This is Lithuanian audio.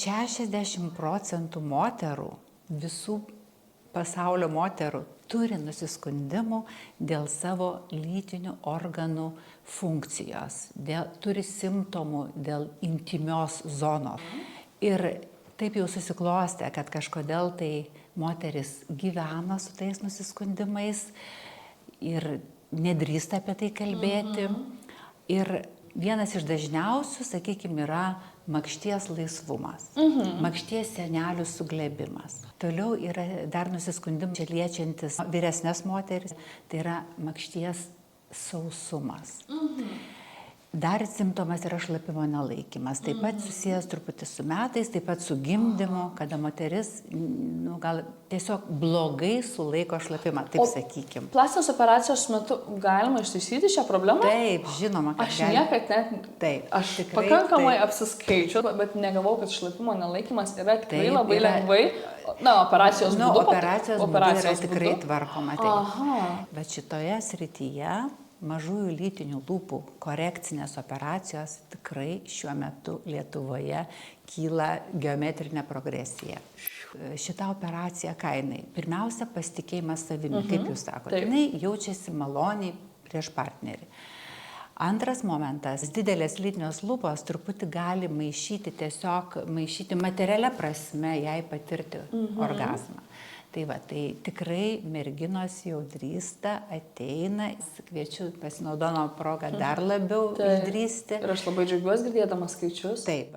60% moterų, visų pasaulio moterų, turi nusiskundimų dėl savo lytinių organų funkcijos, turi simptomų dėl intymios zonos. Ir taip jau susiklostė, kad kažkodėl tai moteris gyvena su tais nusiskundimais ir nedrįsta apie tai kalbėti. Ir vienas iš dažniausių, sakykime, yra makšties laisvumas, makšties sienelių suglebimas. Toliau yra dar nusiskundimai čia liečiantis vyresnės moteris, tai yra makšties sausumas. Dar simptomas yra šlapimo nelaikymas, taip pat susijęs truputį su metais, taip pat su gimdymu, kada moteris gal tiesiog blogai sulaiko šlapimą, taip sakykim. Plastinės operacijos metu galima ištaisyti šią problemą? Taip, žinoma, kad Aš niekad net, aš pakankamai apsiskaičiu, bet negalvau, kad šlapimo nelaikymas yra tikrai labai lengvai, operacijos būdu. Operacijos būdu yra tikrai tvarkoma. Bet šitoje srityje mažųjų lytinių lūpų korekcinės operacijos tikrai šiuo metu Lietuvoje kyla geometrinė progresija. Šita operacija kainai. Pirmiausia, pasitikėjimas savimi, kaip jūs sakote. Jinai jaučiasi maloniai prieš partnerį. Antras momentas, didelės lytinės lūpos truputį gali maišyti materialia prasme, jai patirti orgazmą. Tai tikrai merginos jau drįsta, ateina, kviečiu pasinaudodama progą dar labiau išdrįsti. Ir aš labai džiaugiuosi girdėdama skaičius. Taip.